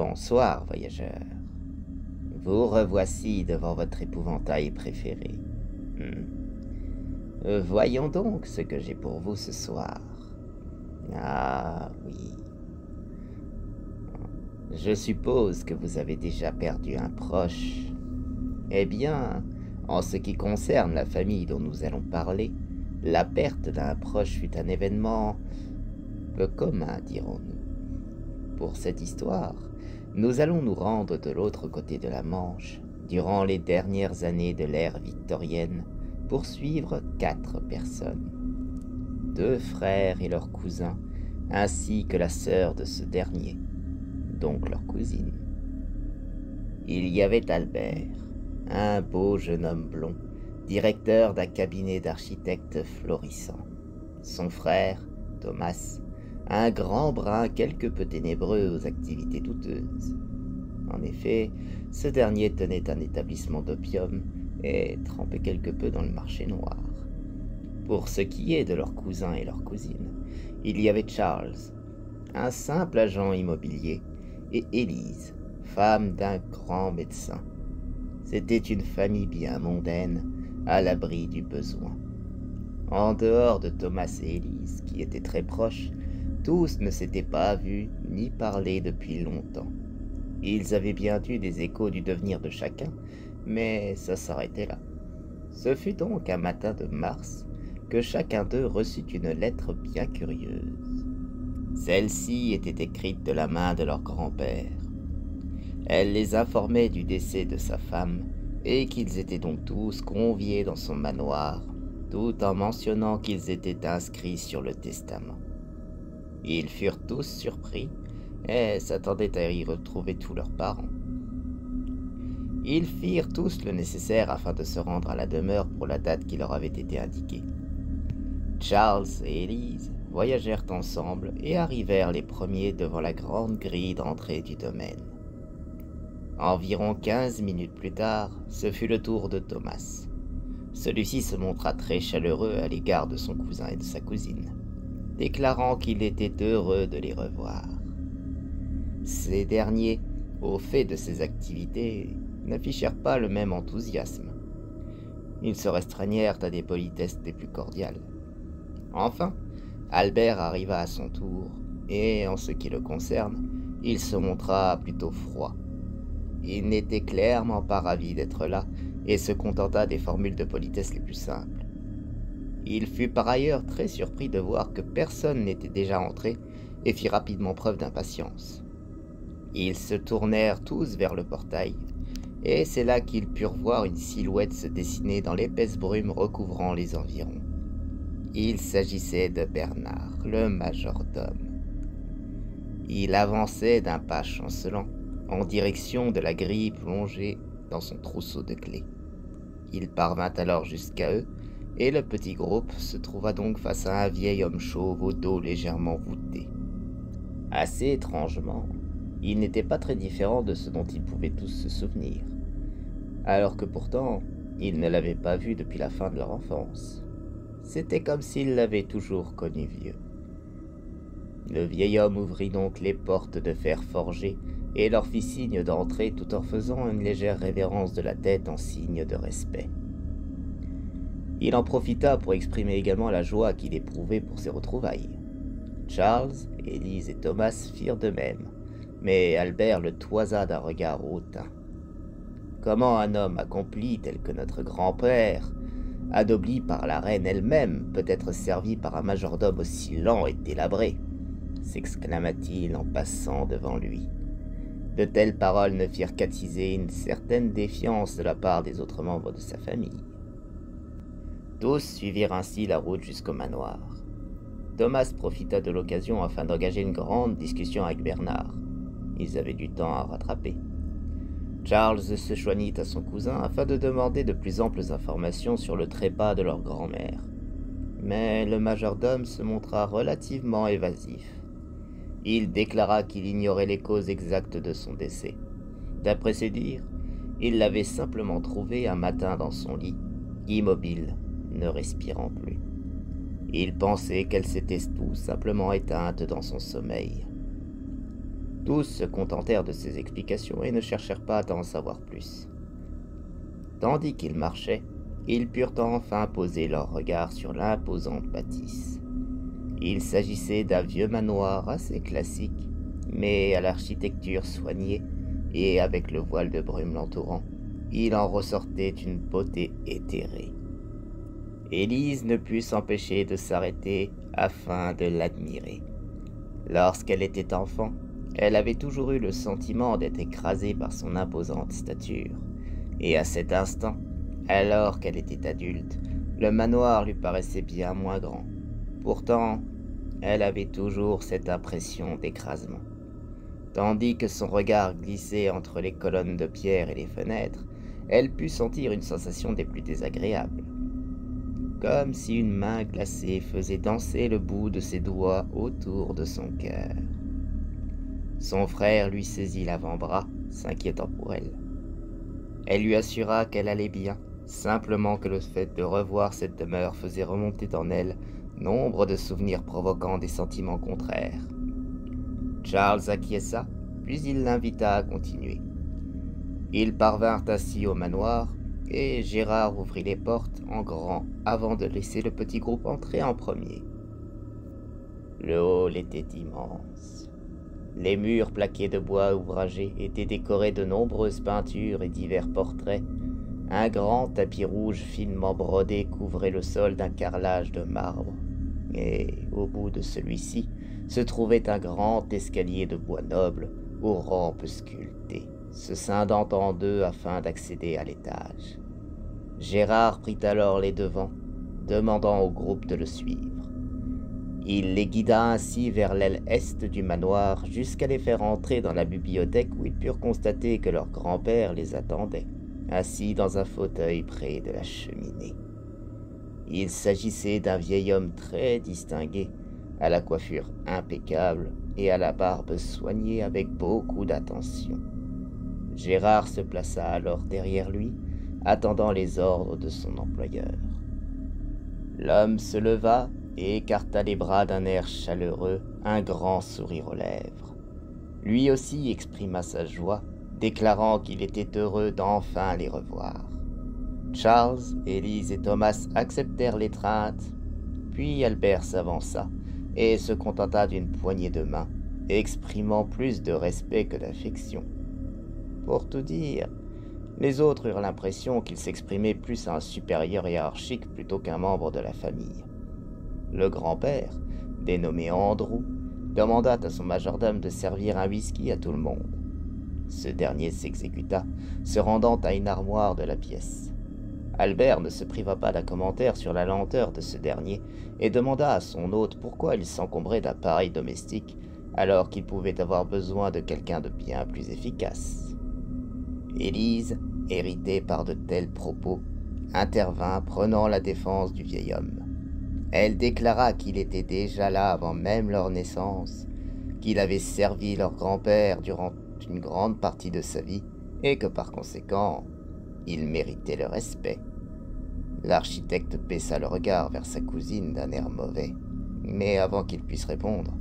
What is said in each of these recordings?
Bonsoir, voyageur. Vous revoici devant votre épouvantail préféré. Voyons donc ce que j'ai pour vous ce soir. Ah oui. Je suppose que vous avez déjà perdu un proche. Eh bien, en ce qui concerne la famille dont nous allons parler, la perte d'un proche fut un événement peu commun, dirons-nous. Pour cette histoire, nous allons nous rendre de l'autre côté de la Manche, durant les dernières années de l'ère victorienne, pour suivre 4 personnes. 2 frères et leur cousin, ainsi que la sœur de ce dernier, donc leur cousine. Il y avait Albert, un beau jeune homme blond, directeur d'un cabinet d'architectes florissant. Son frère, Thomas, un grand brun quelque peu ténébreux aux activités douteuses. En effet, ce dernier tenait un établissement d'opium et trempait quelque peu dans le marché noir. Pour ce qui est de leurs cousins et leurs cousines, il y avait Charles, un simple agent immobilier, et Élise, femme d'un grand médecin. C'était une famille bien mondaine, à l'abri du besoin. En dehors de Thomas et Élise, qui étaient très proches, tous ne s'étaient pas vus ni parlé depuis longtemps. Ils avaient bien eu des échos du devenir de chacun, mais ça s'arrêtait là. Ce fut donc un matin de mars que chacun d'eux reçut une lettre bien curieuse. Celle-ci était écrite de la main de leur grand-père. Elle les informait du décès de sa femme et qu'ils étaient donc tous conviés dans son manoir, tout en mentionnant qu'ils étaient inscrits sur le testament. Ils furent tous surpris et s'attendaient à y retrouver tous leurs parents. Ils firent tous le nécessaire afin de se rendre à la demeure pour la date qui leur avait été indiquée. Charles et Élise voyagèrent ensemble et arrivèrent les premiers devant la grande grille d'entrée du domaine. Environ 15 minutes plus tard, ce fut le tour de Thomas. Celui-ci se montra très chaleureux à l'égard de son cousin et de sa cousine, déclarant qu'il était heureux de les revoir. Ces derniers, au fait de ces activités, n'affichèrent pas le même enthousiasme. Ils se restreignèrent à des politesses des plus cordiales. Enfin, Albert arriva à son tour, et en ce qui le concerne, il se montra plutôt froid. Il n'était clairement pas ravi d'être là, et se contenta des formules de politesse les plus simples. Il fut par ailleurs très surpris de voir que personne n'était déjà entré, et fit rapidement preuve d'impatience. Ils se tournèrent tous vers le portail, et c'est là qu'ils purent voir une silhouette se dessiner dans l'épaisse brume recouvrant les environs. Il s'agissait de Bernard, le majordome. Il avançait d'un pas chancelant, en direction de la grille plongée dans son trousseau de clés. Il parvint alors jusqu'à eux, et le petit groupe se trouva donc face à un vieil homme chauve au dos légèrement voûté. Assez étrangement, il n'était pas très différent de ce dont ils pouvaient tous se souvenir, alors que pourtant, ils ne l'avaient pas vu depuis la fin de leur enfance. C'était comme s'ils l'avaient toujours connu vieux. Le vieil homme ouvrit donc les portes de fer forgé et leur fit signe d'entrer tout en faisant une légère révérence de la tête en signe de respect. Il en profita pour exprimer également la joie qu'il éprouvait pour ces retrouvailles. Charles, Élise et Thomas firent de même, mais Albert le toisa d'un regard hautain. Comment un homme accompli tel que notre grand-père, anobli par la reine elle-même, peut être servi par un majordome aussi lent et délabré, s'exclama-t-il en passant devant lui. De telles paroles ne firent qu'attiser une certaine défiance de la part des autres membres de sa famille. Tous suivirent ainsi la route jusqu'au manoir. Thomas profita de l'occasion afin d'engager une grande discussion avec Bernard. Ils avaient du temps à rattraper. Charles se joignit à son cousin afin de demander de plus amples informations sur le trépas de leur grand-mère. Mais le majordome se montra relativement évasif. Il déclara qu'il ignorait les causes exactes de son décès. D'après ses dires, il l'avait simplement trouvée un matin dans son lit, immobile, ne respirant plus. Il pensait qu'elle s'était tout simplement éteinte dans son sommeil. Tous se contentèrent de ces explications et ne cherchèrent pas à en savoir plus. Tandis qu'ils marchaient, ils purent enfin poser leurs regards sur l'imposante bâtisse. Il s'agissait d'un vieux manoir assez classique, mais à l'architecture soignée et avec le voile de brume l'entourant, il en ressortait une beauté éthérée. Élise ne put s'empêcher de s'arrêter afin de l'admirer. Lorsqu'elle était enfant, elle avait toujours eu le sentiment d'être écrasée par son imposante stature, et à cet instant, alors qu'elle était adulte, le manoir lui paraissait bien moins grand. Pourtant, elle avait toujours cette impression d'écrasement. Tandis que son regard glissait entre les colonnes de pierre et les fenêtres, elle put sentir une sensation des plus désagréables. Comme si une main glacée faisait danser le bout de ses doigts autour de son cœur. Son frère lui saisit l'avant-bras, s'inquiétant pour elle. Elle lui assura qu'elle allait bien, simplement que le fait de revoir cette demeure faisait remonter en elle nombre de souvenirs provoquant des sentiments contraires. Charles acquiesça, puis il l'invita à continuer. Ils parvinrent ainsi au manoir, et Gérard ouvrit les portes en grand avant de laisser le petit groupe entrer en premier. Le hall était immense. Les murs plaqués de bois ouvragé étaient décorés de nombreuses peintures et divers portraits. Un grand tapis rouge finement brodé couvrait le sol d'un carrelage de marbre, et au bout de celui-ci se trouvait un grand escalier de bois noble aux rampes sculptées, se scindant en deux afin d'accéder à l'étage. Gérard prit alors les devants, demandant au groupe de le suivre. Il les guida ainsi vers l'aile est du manoir jusqu'à les faire entrer dans la bibliothèque où ils purent constater que leur grand-père les attendait, assis dans un fauteuil près de la cheminée. Il s'agissait d'un vieil homme très distingué, à la coiffure impeccable et à la barbe soignée avec beaucoup d'attention. Gérard se plaça alors derrière lui, attendant les ordres de son employeur. L'homme se leva et écarta les bras d'un air chaleureux, un grand sourire aux lèvres. Lui aussi exprima sa joie, déclarant qu'il était heureux d'enfin les revoir. Charles, Élise et Thomas acceptèrent l'étreinte, puis Albert s'avança et se contenta d'une poignée de main, exprimant plus de respect que d'affection. Pour tout dire, les autres eurent l'impression qu'il s'exprimait plus à un supérieur hiérarchique plutôt qu'un membre de la famille. Le grand-père, dénommé Andrew, demanda à son majordome de servir un whisky à tout le monde. Ce dernier s'exécuta, se rendant à une armoire de la pièce. Albert ne se priva pas d'un commentaire sur la lenteur de ce dernier et demanda à son hôte pourquoi il s'encombrait d'appareils domestiques alors qu'il pouvait avoir besoin de quelqu'un de bien plus efficace. Élise, irritée par de tels propos, intervint prenant la défense du vieil homme. Elle déclara qu'il était déjà là avant même leur naissance, qu'il avait servi leur grand-père durant une grande partie de sa vie et que par conséquent, il méritait le respect. L'architecte baissa le regard vers sa cousine d'un air mauvais, mais avant qu'il puisse répondre,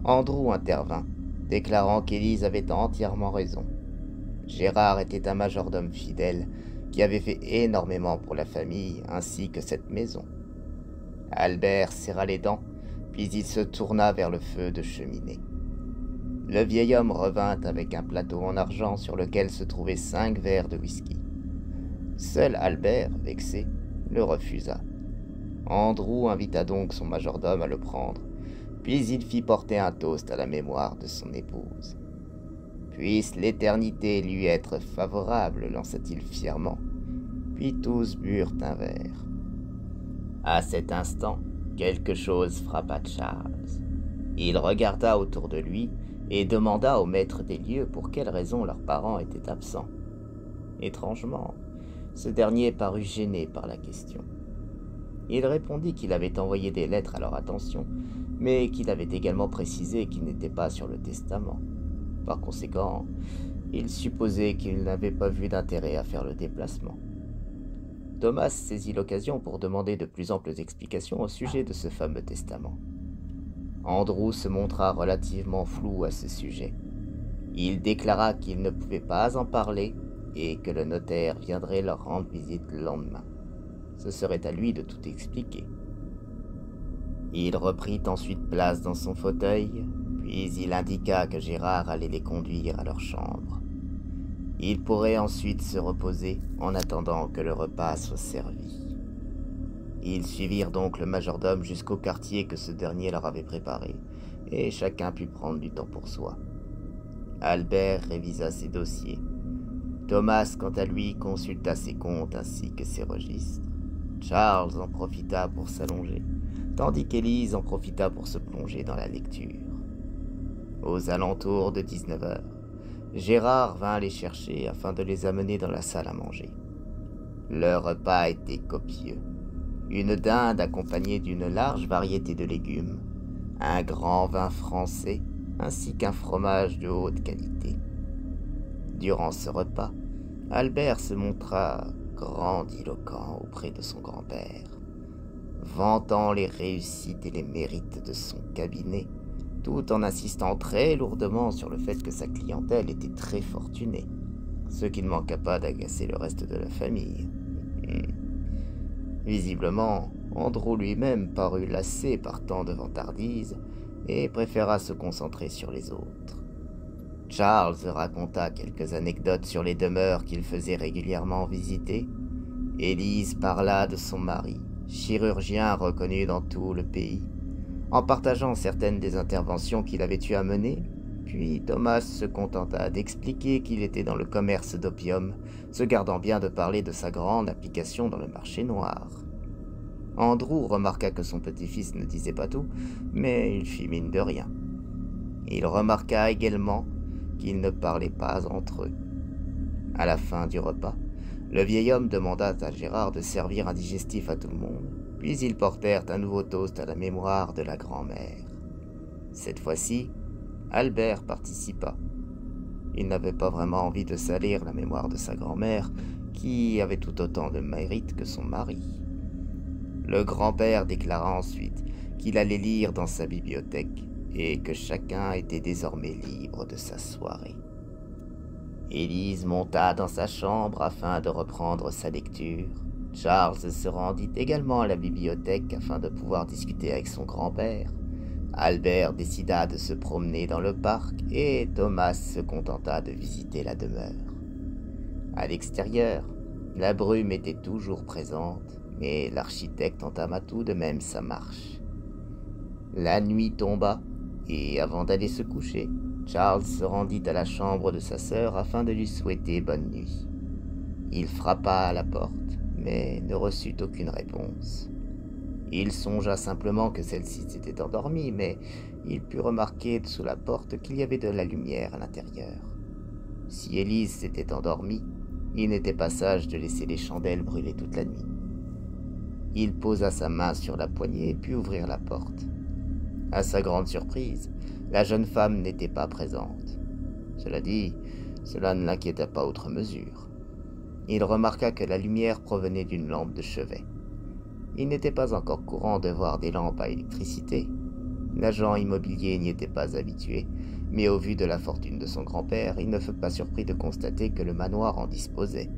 Andrew intervint, déclarant qu'Élise avait entièrement raison. Gérard était un majordome fidèle qui avait fait énormément pour la famille ainsi que cette maison. Albert serra les dents, puis il se tourna vers le feu de cheminée. Le vieil homme revint avec un plateau en argent sur lequel se trouvaient 5 verres de whisky. Seul Albert, vexé, le refusa. Andrew invita donc son majordome à le prendre, puis il fit porter un toast à la mémoire de son épouse. « Puisse l'éternité lui être favorable, lança-t-il fièrement, puis tous burent un verre. À cet instant, quelque chose frappa Charles. Il regarda autour de lui et demanda au maître des lieux pour quelle raison leurs parents étaient absents. Étrangement, ce dernier parut gêné par la question. Il répondit qu'il avait envoyé des lettres à leur attention, mais qu'il avait également précisé qu'ils n'étaient pas sur le testament. Par conséquent, il supposait qu'ils n'avaient pas vu d'intérêt à faire le déplacement. Thomas saisit l'occasion pour demander de plus amples explications au sujet de ce fameux testament. Andrew se montra relativement flou à ce sujet. Il déclara qu'il ne pouvait pas en parler et que le notaire viendrait leur rendre visite le lendemain. Ce serait à lui de tout expliquer. Il reprit ensuite place dans son fauteuil, puis il indiqua que Gérard allait les conduire à leur chambre. Ils pourraient ensuite se reposer en attendant que le repas soit servi. Ils suivirent donc le majordome jusqu'au quartier que ce dernier leur avait préparé, et chacun put prendre du temps pour soi. Albert révisa ses dossiers. Thomas, quant à lui, consulta ses comptes ainsi que ses registres. Charles en profita pour s'allonger, tandis qu'Élise en profita pour se plonger dans la lecture. Aux alentours de 19h, Gérard vint les chercher afin de les amener dans la salle à manger. Leur repas était copieux. Une dinde accompagnée d'une large variété de légumes, un grand vin français, ainsi qu'un fromage de haute qualité. Durant ce repas, Albert se montra grandiloquent auprès de son grand-père, vantant les réussites et les mérites de son cabinet, tout en insistant très lourdement sur le fait que sa clientèle était très fortunée, ce qui ne manqua pas d'agacer le reste de la famille. Visiblement, Andrew lui-même parut lassé par tant de vantardises et préféra se concentrer sur les autres. Charles raconta quelques anecdotes sur les demeures qu'il faisait régulièrement visiter. Élise parla de son mari, chirurgien reconnu dans tout le pays, en partageant certaines des interventions qu'il avait eu à mener, puis Thomas se contenta d'expliquer qu'il était dans le commerce d'opium, se gardant bien de parler de sa grande application dans le marché noir. Andrew remarqua que son petit-fils ne disait pas tout, mais il fit mine de rien. Il remarqua également qu'ils ne parlaient pas entre eux. À la fin du repas, le vieil homme demanda à Gérard de servir un digestif à tout le monde, puis ils portèrent un nouveau toast à la mémoire de la grand-mère. Cette fois-ci, Albert participa. Il n'avait pas vraiment envie de salir la mémoire de sa grand-mère, qui avait tout autant de mérite que son mari. Le grand-père déclara ensuite qu'il allait lire dans sa bibliothèque et que chacun était désormais libre de sa soirée. Élise monta dans sa chambre afin de reprendre sa lecture. Charles se rendit également à la bibliothèque afin de pouvoir discuter avec son grand-père. Albert décida de se promener dans le parc et Thomas se contenta de visiter la demeure. À l'extérieur, la brume était toujours présente, mais l'architecte entama tout de même sa marche. La nuit tomba, et avant d'aller se coucher, Charles se rendit à la chambre de sa sœur afin de lui souhaiter bonne nuit. Il frappa à la porte, mais ne reçut aucune réponse. Il songea simplement que celle-ci s'était endormie, mais il put remarquer sous la porte qu'il y avait de la lumière à l'intérieur. Si Élise s'était endormie, il n'était pas sage de laisser les chandelles brûler toute la nuit. Il posa sa main sur la poignée puis ouvrit la porte. À sa grande surprise, la jeune femme n'était pas présente. Cela dit, cela ne l'inquiéta pas outre mesure. Il remarqua que la lumière provenait d'une lampe de chevet. Il n'était pas encore courant de voir des lampes à électricité. L'agent immobilier n'y était pas habitué, mais au vu de la fortune de son grand-père, il ne fut pas surpris de constater que le manoir en disposait.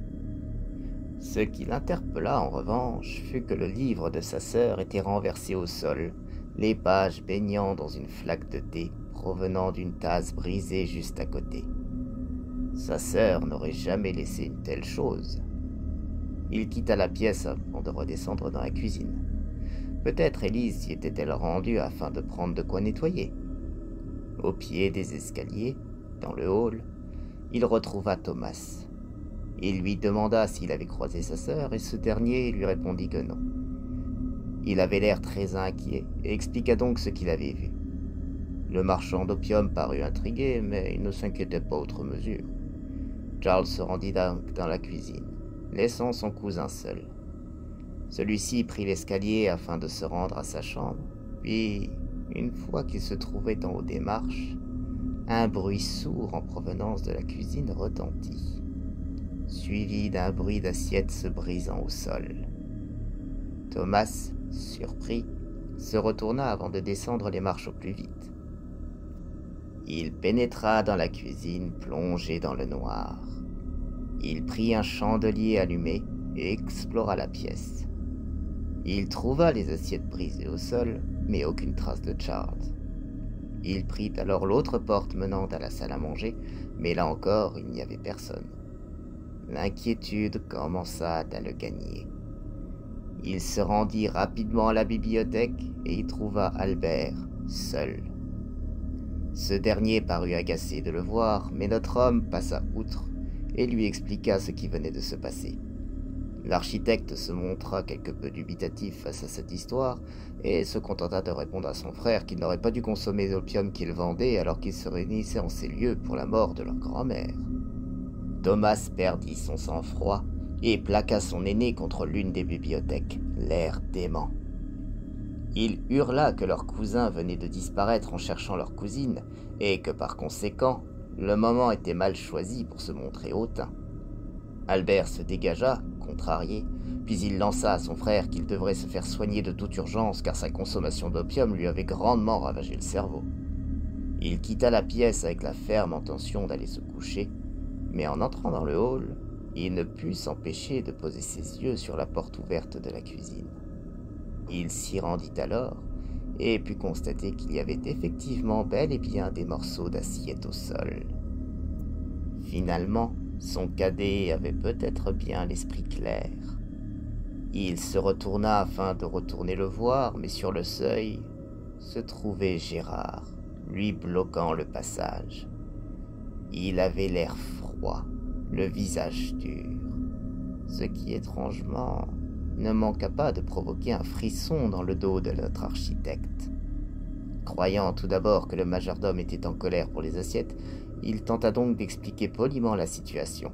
Ce qui l'interpella en revanche fut que le livre de sa sœur était renversé au sol, les pages baignant dans une flaque de thé provenant d'une tasse brisée juste à côté. Sa sœur n'aurait jamais laissé une telle chose. Il quitta la pièce avant de redescendre dans la cuisine. Peut-être Élise s'y était-elle rendue afin de prendre de quoi nettoyer. Au pied des escaliers, dans le hall, il retrouva Thomas. Il lui demanda s'il avait croisé sa sœur et ce dernier lui répondit que non. Il avait l'air très inquiet et expliqua donc ce qu'il avait vu. Le marchand d'opium parut intrigué, mais il ne s'inquiétait pas outre mesure. Charles se rendit donc dans la cuisine, laissant son cousin seul. Celui-ci prit l'escalier afin de se rendre à sa chambre, puis, une fois qu'il se trouvait en haut des marches, un bruit sourd en provenance de la cuisine retentit, suivi d'un bruit d'assiettes se brisant au sol. Thomas, surpris, se retourna avant de descendre les marches au plus vite. Il pénétra dans la cuisine plongée dans le noir. Il prit un chandelier allumé et explora la pièce. Il trouva les assiettes brisées au sol, mais aucune trace de Charles. Il prit alors l'autre porte menant à la salle à manger, mais là encore, il n'y avait personne. L'inquiétude commença à le gagner. Il se rendit rapidement à la bibliothèque et y trouva Albert, seul. Ce dernier parut agacé de le voir, mais notre homme passa outre et lui expliqua ce qui venait de se passer. L'architecte se montra quelque peu dubitatif face à cette histoire et se contenta de répondre à son frère qu'il n'aurait pas dû consommer l'opium qu'il vendait alors qu'il se réunissait en ces lieux pour la mort de leur grand-mère. Thomas perdit son sang-froid et plaqua son aîné contre l'une des bibliothèques, l'air dément. Il hurla que leur cousin venait de disparaître en cherchant leur cousine et que par conséquent, le moment était mal choisi pour se montrer hautain. Albert se dégagea, contrarié, puis il lança à son frère qu'il devrait se faire soigner de toute urgence car sa consommation d'opium lui avait grandement ravagé le cerveau. Il quitta la pièce avec la ferme intention d'aller se coucher, mais en entrant dans le hall, il ne put s'empêcher de poser ses yeux sur la porte ouverte de la cuisine. Il s'y rendit alors et put constater qu'il y avait effectivement bel et bien des morceaux d'assiette au sol. Finalement, son cadet avait peut-être bien l'esprit clair. Il se retourna afin de retourner le voir, mais sur le seuil se trouvait Gérard, lui bloquant le passage. Il avait l'air froid, le visage dur, ce qui étrangement ne manqua pas de provoquer un frisson dans le dos de notre architecte. Croyant tout d'abord que le majordome était en colère pour les assiettes, il tenta donc d'expliquer poliment la situation.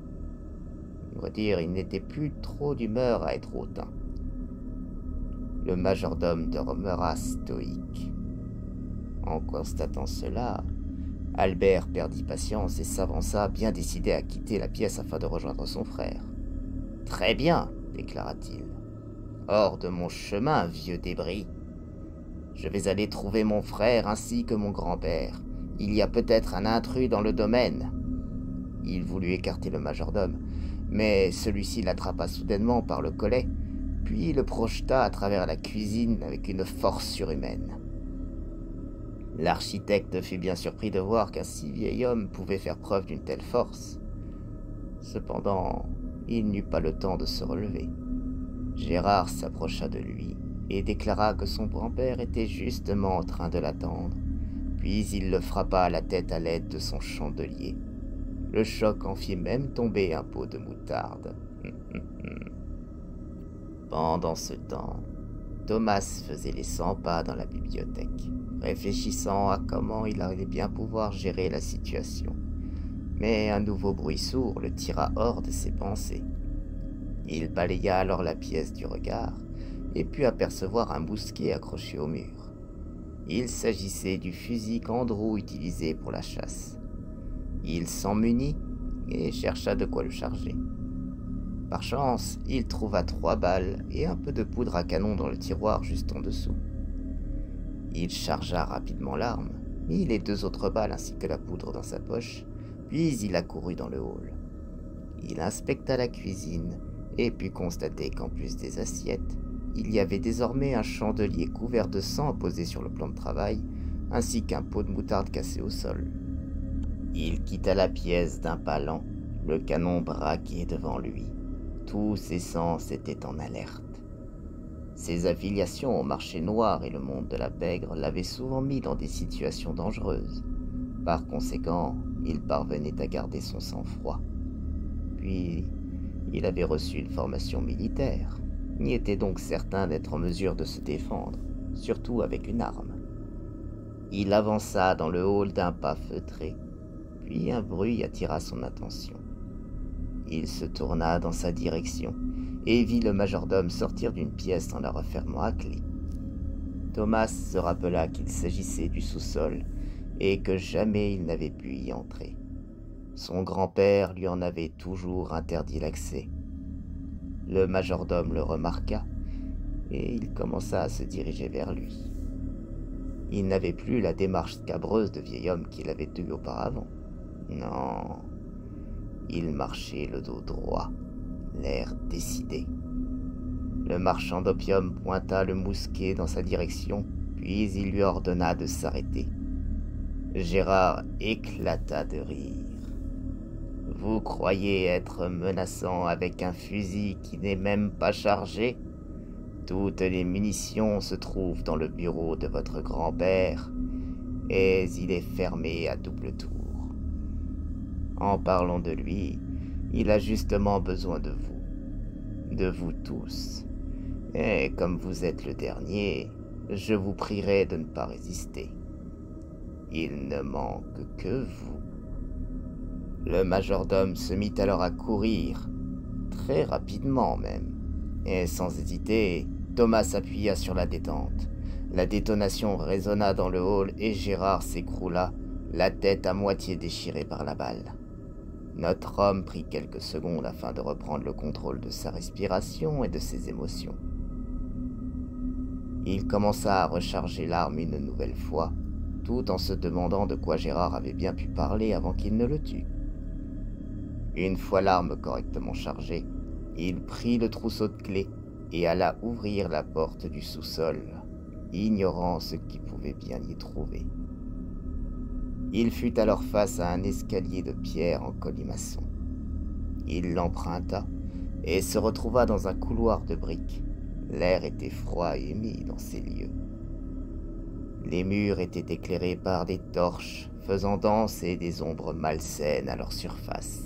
On va dire, il n'était plus trop d'humeur à être hautain. Le majordome demeura stoïque. En constatant cela, Albert perdit patience et s'avança, bien décidé à quitter la pièce afin de rejoindre son frère. « Très bien, déclara-t-il. Hors de mon chemin, vieux débris. Je vais aller trouver mon frère ainsi que mon grand-père. Il y a peut-être un intrus dans le domaine. » Il voulut écarter le majordome, mais celui-ci l'attrapa soudainement par le collet, puis le projeta à travers la cuisine avec une force surhumaine. L'architecte fut bien surpris de voir qu'un si vieil homme pouvait faire preuve d'une telle force. Cependant, il n'eut pas le temps de se relever. Gérard s'approcha de lui et déclara que son grand-père était justement en train de l'attendre, puis il le frappa à la tête à l'aide de son chandelier. Le choc en fit même tomber un pot de moutarde. Pendant ce temps, Thomas faisait les 100 pas dans la bibliothèque, réfléchissant à comment il allait bien pouvoir gérer la situation. Mais un nouveau bruit sourd le tira hors de ses pensées. Il balaya alors la pièce du regard et put apercevoir un mousquet accroché au mur. Il s'agissait du fusil qu'Andrew utilisait pour la chasse. Il s'en munit et chercha de quoi le charger. Par chance, il trouva 3 balles et un peu de poudre à canon dans le tiroir juste en dessous. Il chargea rapidement l'arme, mit les 2 autres balles ainsi que la poudre dans sa poche, puis il accourut dans le hall. Il inspecta la cuisine et put constater qu'en plus des assiettes, il y avait désormais un chandelier couvert de sang posé sur le plan de travail, ainsi qu'un pot de moutarde cassé au sol. Il quitta la pièce d'un pas lent, le canon braqué devant lui. Tous ses sens étaient en alerte. Ses affiliations au marché noir et le monde de la pègre l'avaient souvent mis dans des situations dangereuses. Par conséquent, il parvenait à garder son sang-froid. Puis, il avait reçu une formation militaire. Il était donc certain d'être en mesure de se défendre, surtout avec une arme. Il avança dans le hall d'un pas feutré, puis un bruit attira son attention. Il se tourna dans sa direction et vit le majordome sortir d'une pièce en la refermant à clé. Thomas se rappela qu'il s'agissait du sous-sol et que jamais il n'avait pu y entrer. Son grand-père lui en avait toujours interdit l'accès. Le majordome le remarqua et il commença à se diriger vers lui. Il n'avait plus la démarche scabreuse de vieil homme qu'il avait eue auparavant. Non, il marchait le dos droit, l'air décidé. Le marchand d'opium pointa le mousquet dans sa direction, puis il lui ordonna de s'arrêter. Gérard éclata de rire. « Vous croyez être menaçant avec un fusil qui n'est même pas chargé ? Toutes les munitions se trouvent dans le bureau de votre grand-père, et il est fermé à double tour. En parlant de lui, il a justement besoin de vous tous. Et comme vous êtes le dernier, je vous prierai de ne pas résister. Il ne manque que vous. » Le majordome se mit alors à courir, très rapidement même, et sans hésiter, Thomas appuya sur la détente. La détonation résonna dans le hall et Gérard s'écroula, la tête à moitié déchirée par la balle. Notre homme prit quelques secondes afin de reprendre le contrôle de sa respiration et de ses émotions. Il commença à recharger l'arme une nouvelle fois, tout en se demandant de quoi Gérard avait bien pu parler avant qu'il ne le tue. Une fois l'arme correctement chargée, il prit le trousseau de clés et alla ouvrir la porte du sous-sol, ignorant ce qu'il pouvait bien y trouver. Il fut alors face à un escalier de pierre en colimaçon. Il l'emprunta et se retrouva dans un couloir de briques. L'air était froid et humide dans ces lieux. Les murs étaient éclairés par des torches, faisant danser des ombres malsaines à leur surface.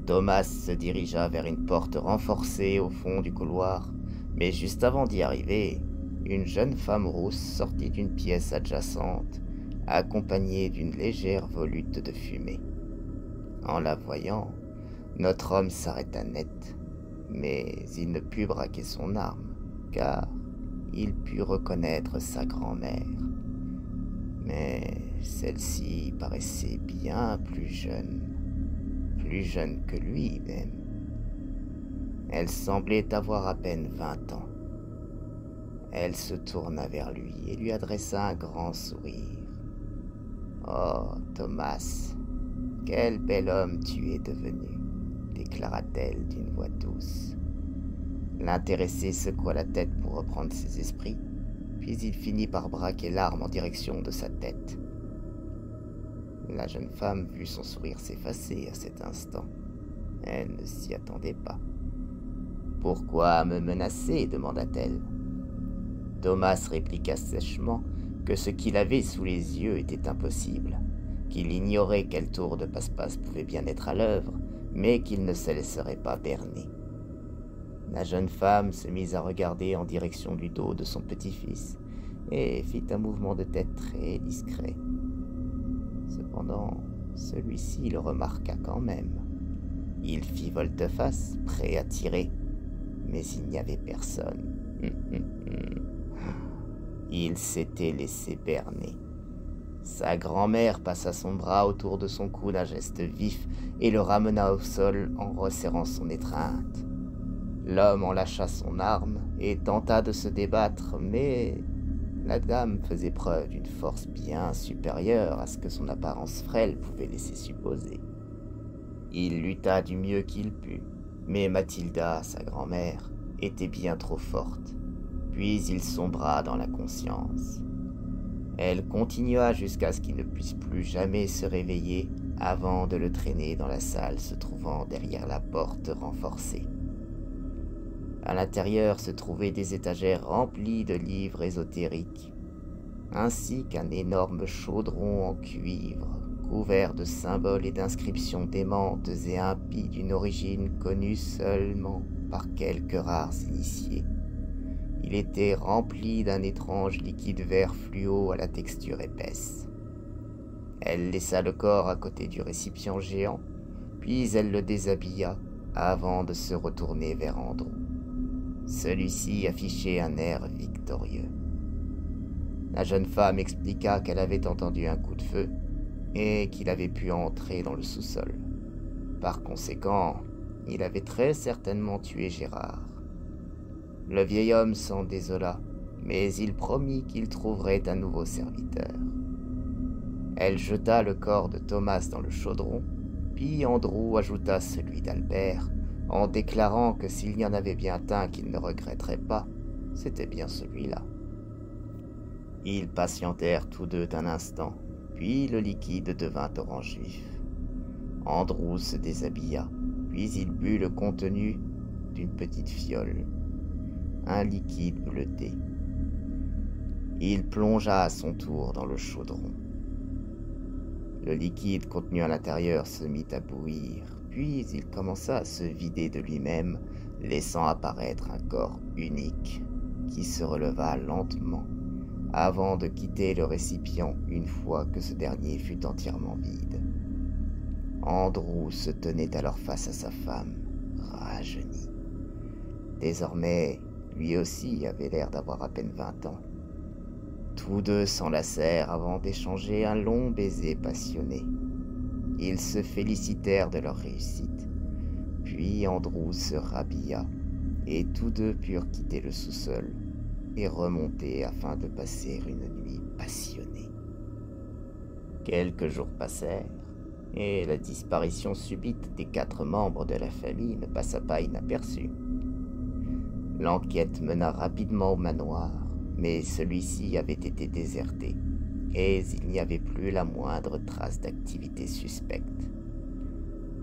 Thomas se dirigea vers une porte renforcée au fond du couloir, mais juste avant d'y arriver, une jeune femme rousse sortit d'une pièce adjacente, accompagnée d'une légère volute de fumée. En la voyant, notre homme s'arrêta net, mais il ne put braquer son arme, car il put reconnaître sa grand-mère. Mais celle-ci paraissait bien plus jeune que lui-même. Elle semblait avoir à peine 20 ans. Elle se tourna vers lui et lui adressa un grand sourire. « Oh, Thomas, quel bel homme tu es devenu !» déclara-t-elle d'une voix douce. L'intéressé secoua la tête pour reprendre ses esprits, puis il finit par braquer l'arme en direction de sa tête. La jeune femme vit son sourire s'effacer à cet instant. Elle ne s'y attendait pas. « Pourquoi me menacer ?» demanda-t-elle. Thomas répliqua sèchement que ce qu'il avait sous les yeux était impossible, qu'il ignorait quel tour de passe-passe pouvait bien être à l'œuvre, mais qu'il ne se laisserait pas berner. La jeune femme se mit à regarder en direction du dos de son petit-fils et fit un mouvement de tête très discret. Cependant, celui-ci le remarqua quand même. Il fit volte-face, prêt à tirer, mais il n'y avait personne. Il s'était laissé berner. Sa grand-mère passa son bras autour de son cou d'un geste vif et le ramena au sol en resserrant son étreinte. L'homme en lâcha son arme et tenta de se débattre, mais la dame faisait preuve d'une force bien supérieure à ce que son apparence frêle pouvait laisser supposer. Il lutta du mieux qu'il put, mais Mathilda, sa grand-mère, était bien trop forte. Puis il sombra dans la conscience. Elle continua jusqu'à ce qu'il ne puisse plus jamais se réveiller avant de le traîner dans la salle se trouvant derrière la porte renforcée. À l'intérieur se trouvaient des étagères remplies de livres ésotériques, ainsi qu'un énorme chaudron en cuivre, couvert de symboles et d'inscriptions démentes et impies d'une origine connue seulement par quelques rares initiés. Il était rempli d'un étrange liquide vert fluo à la texture épaisse. Elle laissa le corps à côté du récipient géant, puis elle le déshabilla avant de se retourner vers Andrew. Celui-ci affichait un air victorieux. La jeune femme expliqua qu'elle avait entendu un coup de feu et qu'il avait pu entrer dans le sous-sol. Par conséquent, il avait très certainement tué Gérard. Le vieil homme s'en désola mais il promit qu'il trouverait un nouveau serviteur. Elle jeta le corps de Thomas dans le chaudron, puis Andrew ajouta celui d'Albert, en déclarant que s'il y en avait bien un qu'il ne regretterait pas, c'était bien celui-là. Ils patientèrent tous deux un instant, puis le liquide devint orange vif. Andrew se déshabilla, puis il but le contenu d'une petite fiole, un liquide bleuté. Il plongea à son tour dans le chaudron. Le liquide contenu à l'intérieur se mit à bouillir, puis il commença à se vider de lui-même, laissant apparaître un corps unique qui se releva lentement avant de quitter le récipient une fois que ce dernier fut entièrement vide. Andrew se tenait alors face à sa femme, rajeunie. Désormais, lui aussi avait l'air d'avoir à peine 20 ans. Tous deux s'enlacèrent avant d'échanger un long baiser passionné. Ils se félicitèrent de leur réussite. Puis Andrew se rhabilla, et tous deux purent quitter le sous-sol et remonter afin de passer une nuit passionnée. Quelques jours passèrent, et la disparition subite des 4 membres de la famille ne passa pas inaperçue. L'enquête mena rapidement au manoir, mais celui-ci avait été déserté, et il n'y avait plus la moindre trace d'activité suspecte.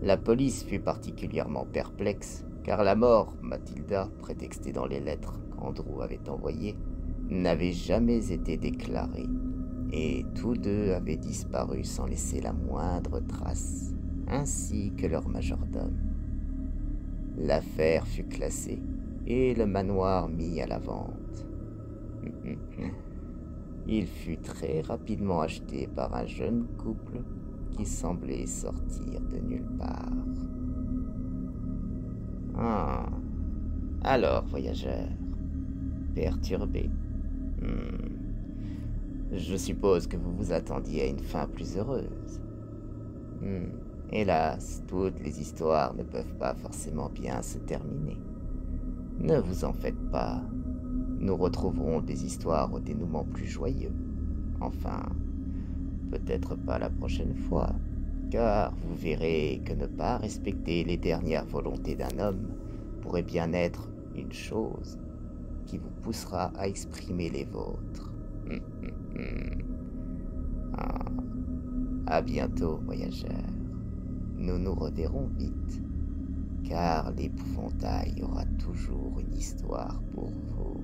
La police fut particulièrement perplexe, car la mort, Mathilda, prétextée dans les lettres qu'Andrew avait envoyées, n'avait jamais été déclarée, et tous deux avaient disparu sans laisser la moindre trace, ainsi que leur majordome. L'affaire fut classée, et le manoir mis à la vente. Il fut très rapidement acheté par un jeune couple qui semblait sortir de nulle part. Ah, alors, voyageur, perturbé. Je suppose que vous vous attendiez à une fin plus heureuse. Hélas, toutes les histoires ne peuvent pas forcément bien se terminer. Ne vous en faites pas. Nous retrouverons des histoires au dénouement plus joyeux. Enfin, peut-être pas la prochaine fois, car vous verrez que ne pas respecter les dernières volontés d'un homme pourrait bien être une chose qui vous poussera à exprimer les vôtres. Ah, à bientôt, voyageurs. Nous nous reverrons vite, car l'épouvantail aura toujours une histoire pour vous.